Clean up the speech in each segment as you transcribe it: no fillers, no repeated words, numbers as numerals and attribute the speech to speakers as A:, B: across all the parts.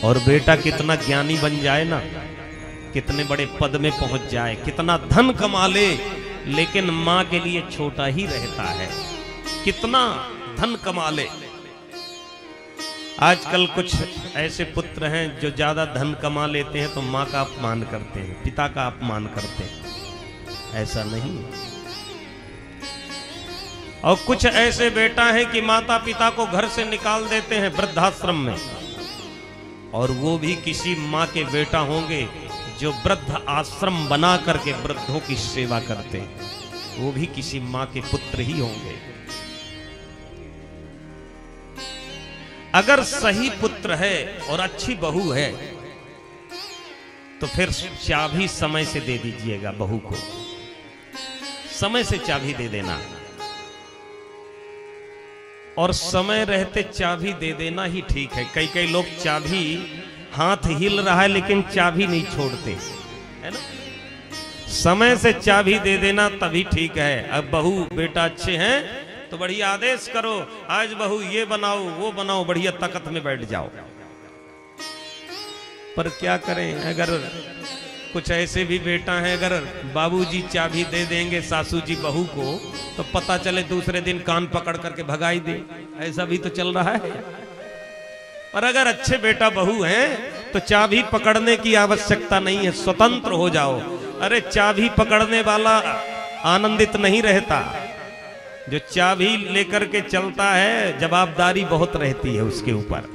A: और बेटा कितना ज्ञानी बन जाए ना, कितने बड़े पद में पहुंच जाए, कितना धन कमा ले, लेकिन मां के लिए छोटा ही रहता है। कितना धन कमा ले। आजकल कुछ ऐसे पुत्र हैं जो ज्यादा धन कमा लेते हैं तो मां का अपमान करते हैं, पिता का अपमान करते हैं। ऐसा नहीं। और कुछ ऐसे बेटा है कि माता पिता को घर से निकाल देते हैं वृद्धाश्रम में, और वो भी किसी माँ के बेटा होंगे जो वृद्ध आश्रम बना करके वृद्धों की सेवा करते हैं। वो भी किसी माँ के पुत्र ही होंगे। अगर सही पुत्र है और अच्छी बहू है तो फिर चाबी समय से दे दीजिएगा बहू को, समय से चाबी दे देना, और समय रहते चाबी दे देना ही ठीक है। कई कई लोग चाबी, हाथ हिल रहा है लेकिन चाबी नहीं छोड़ते, है ना। समय से चाबी दे देना तभी ठीक है। अब बहू बेटा अच्छे हैं तो बढ़िया आदेश करो, आज बहू ये बनाओ वो बनाओ, बढ़िया तख्त में बैठ जाओ। पर क्या करें, अगर कुछ ऐसे भी बेटा हैं, अगर बाबूजी चाबी दे देंगे सासू जी बहू को तो पता चले दूसरे दिन कान पकड़ करके भगाई दे, ऐसा भी तो चल रहा है। पर अगर अच्छे बेटा बहू हैं तो चाबी पकड़ने की आवश्यकता नहीं है, स्वतंत्र हो जाओ। अरे चाबी पकड़ने वाला आनंदित नहीं रहता, जो चाबी लेकर के चलता है जवाबदारी बहुत रहती है उसके ऊपर।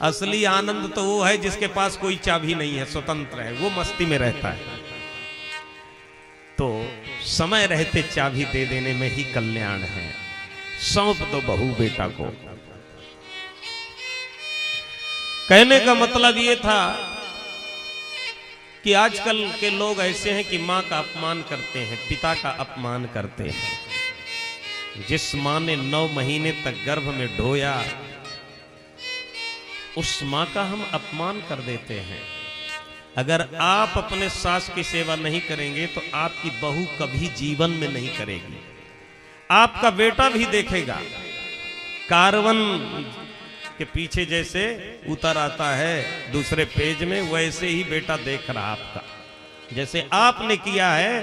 A: असली आनंद तो वो है जिसके पास कोई चाबी नहीं है, स्वतंत्र है, वो मस्ती में रहता है। तो समय रहते चाबी दे देने में ही कल्याण है। सौंप दो बहू बेटा को। कहने का मतलब ये था कि आजकल के लोग ऐसे हैं कि मां का अपमान करते हैं, पिता का अपमान करते हैं। जिस मां ने 9 महीने तक गर्भ में ढोया, उस मां का हम अपमान कर देते हैं। अगर आप अपने सास की सेवा नहीं करेंगे तो आपकी बहू कभी जीवन में नहीं करेगी। आपका बेटा भी देखेगा। कारवन के पीछे जैसे उतर आता है दूसरे पेज में, वैसे ही बेटा देख रहा आपका। जैसे आपने किया है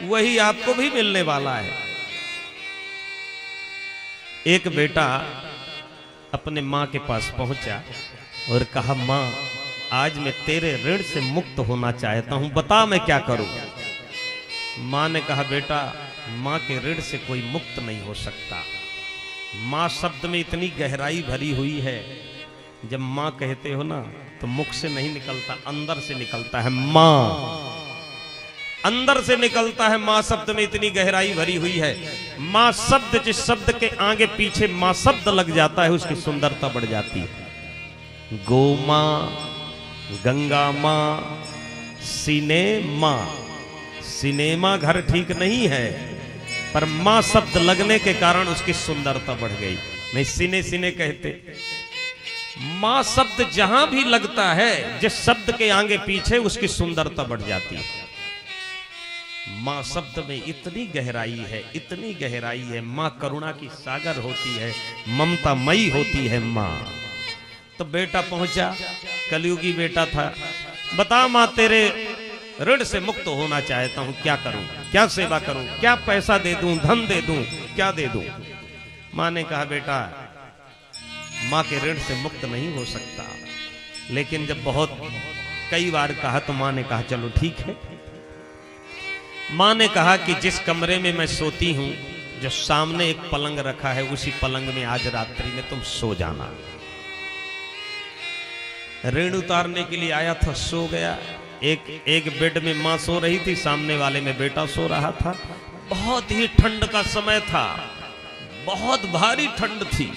A: वही आपको भी मिलने वाला है। एक बेटा अपने मां के पास पहुंचा और कहा, मां आज मैं तेरे ऋण से मुक्त होना चाहता हूं, बता मैं क्या करूं। मां ने कहा, बेटा मां के ऋण से कोई मुक्त नहीं हो सकता। मां शब्द में इतनी गहराई भरी हुई है, जब मां कहते हो ना तो मुख से नहीं निकलता, अंदर से निकलता है। मां अंदर से निकलता है। मां शब्द में इतनी गहराई भरी हुई है। मां शब्द, जिस शब्द के आगे पीछे मां शब्द लग जाता है उसकी सुंदरता बढ़ जाती है। गो मां, गंगा मां, सिनेमा। सिनेमा घर ठीक नहीं है, पर मां शब्द लगने के कारण उसकी सुंदरता बढ़ गई। नहीं सिने सिने कहते। मां शब्द जहां भी लगता है, जिस शब्द के आगे पीछे उसकी सुंदरता बढ़ जाती है। मां शब्द में इतनी गहराई है, इतनी गहराई है। मां करुणा की सागर होती है, ममता मई होती है मां। तो बेटा पहुंचा, कलयुगी बेटा था। बता मां, तेरे ऋण से मुक्त होना चाहता हूं, क्या करूं, क्या सेवा करूं, क्या पैसा दे दूं, धन दे दूं, क्या दे दूं। मां ने कहा, बेटा मां के ऋण से मुक्त नहीं हो सकता। लेकिन जब बहुत कई बार कहा तो मां ने कहा, चलो ठीक है। मां ने कहा कि जिस कमरे में मैं सोती हूं, जो सामने एक पलंग रखा है, उसी पलंग में आज रात्रि में तुम सो जाना। ऋण उतारने के लिए आया था, सो गया। एक बेड में मां सो रही थी, सामने वाले में बेटा सो रहा था। बहुत ही ठंड का समय था, बहुत भारी ठंड थी।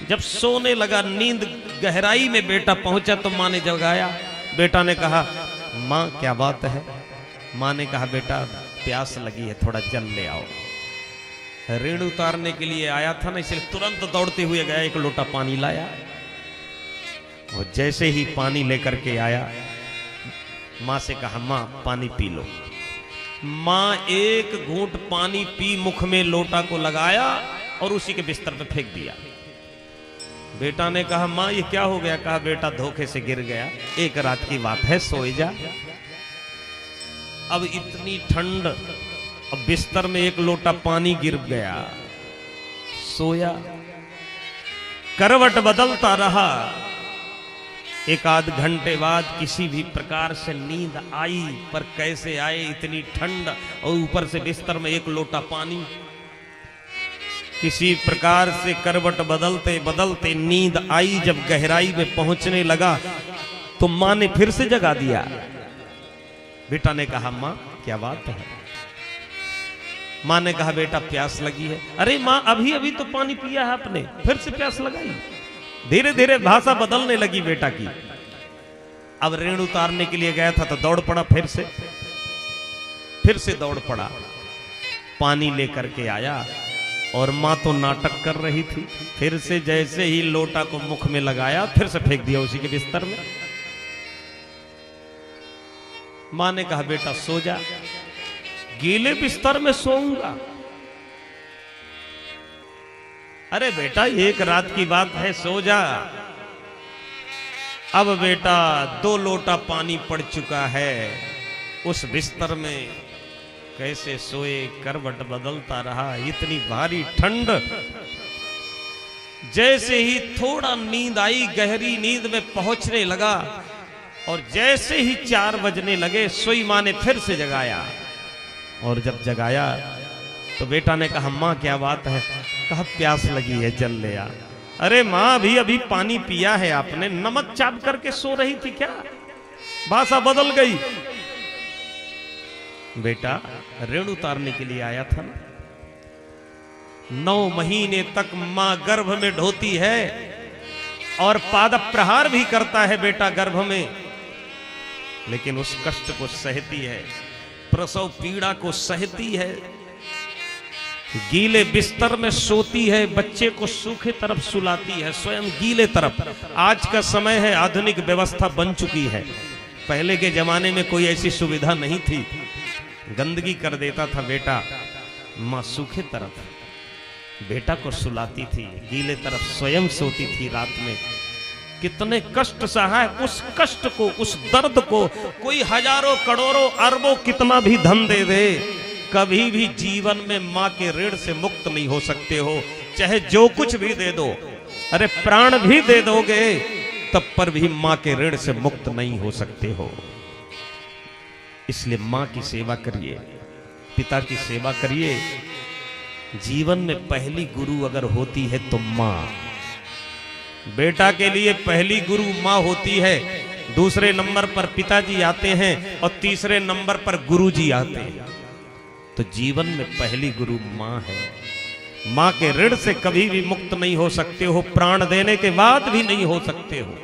A: जब सोने लगा, नींद गहराई में बेटा पहुंचा तो मां ने जगाया। बेटा ने कहा, मां क्या बात है। मां ने कहा, बेटा प्यास लगी है, थोड़ा जल ले आओ। ऋण उतारने के लिए आया था ना, इसलिए तुरंत दौड़ते हुए गया, एक लोटा पानी लाया। वो जैसे ही पानी लेकर के आया, मां से कहा, मां पानी पी लो। मां एक घूंट पानी पी, मुख में लोटा को लगाया और उसी के बिस्तर पे फेंक दिया। बेटा ने कहा माँ ये क्या हो गया? कहा बेटा धोखे से गिर गया, एक रात की बात है, सोए जा। अब इतनी ठंड, अब बिस्तर में एक लोटा पानी गिर गया, सोया, करवट बदलता रहा। एक आध घंटे बाद किसी भी प्रकार से नींद आई, पर कैसे आए, इतनी ठंड और ऊपर से बिस्तर में एक लोटा पानी। किसी प्रकार से करवट बदलते बदलते नींद आई। जब गहराई में पहुंचने लगा तो मां ने फिर से जगा दिया। बेटा ने कहा मां क्या बात है? मां ने कहा बेटा प्यास लगी है। अरे मां अभी अभी तो पानी पिया है आपने, फिर से प्यास लगाई। धीरे धीरे भाषा बदलने लगी बेटा की। अब ऋण उतारने के लिए गया था तो दौड़ पड़ा, फिर से दौड़ पड़ा, पानी लेकर के आया और मां तो नाटक कर रही थी। फिर से जैसे ही लोटा को मुख में लगाया, फिर से फेंक दिया उसी के बिस्तर में। मां ने कहा बेटा सो जा। गीले बिस्तर में सोऊंगा? अरे बेटा एक रात की बात है, सो जा। अब बेटा 2 लोटा पानी पड़ चुका है, उस बिस्तर में कैसे सोए, करवट बदलता रहा, इतनी भारी ठंड। जैसे ही थोड़ा नींद आई, गहरी नींद में पहुंचने लगा और जैसे ही 4 बजने लगे, सोई मां ने फिर से जगाया। और जब जगाया तो बेटा ने कहा मां क्या बात है? कहा प्यास लगी है, जल ले आ। अरे मां अभी पानी पिया है आपने, नमक चाप करके सो रही थी क्या? भाषा बदल गई। बेटा ऋण उतारने के लिए आया था ना। 9 महीने तक मां गर्भ में ढोती है और पाद प्रहार भी करता है बेटा गर्भ में, लेकिन उस कष्ट को सहती है, प्रसव पीड़ा को सहती है, गीले बिस्तर में सोती है, बच्चे को सूखे तरफ सुलाती है, स्वयं गीले तरफ। आज का समय है, आधुनिक व्यवस्था बन चुकी है। पहले के जमाने में कोई ऐसी सुविधा नहीं थी, गंदगी कर देता था बेटा। मां सूखे तरफ बेटा को सुलाती थी, गीले तरफ स्वयं सोती थी रात में। कितने कष्ट सहा है, उस कष्ट को, उस दर्द को कोई हजारों करोड़ों अरबों कितना भी धन दे दे, कभी भी जीवन में मां के ऋण से मुक्त नहीं हो सकते हो। चाहे जो कुछ भी दे दो, अरे प्राण भी दे दोगे तब पर भी मां के ऋण से मुक्त नहीं हो सकते हो। इसलिए मां की सेवा करिए, पिता की सेवा करिए। जीवन में पहली गुरु अगर होती है तो मां। बेटा के लिए पहली गुरु मां होती है, दूसरे नंबर पर पिताजी आते हैं और तीसरे नंबर पर गुरुजी आते हैं। तो जीवन में पहली गुरु मां है। मां के ऋण से कभी भी मुक्त नहीं हो सकते हो, प्राण देने के बाद भी नहीं हो सकते हो।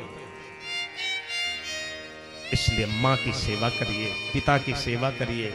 A: इसलिए मां की सेवा करिए, पिता की सेवा करिए।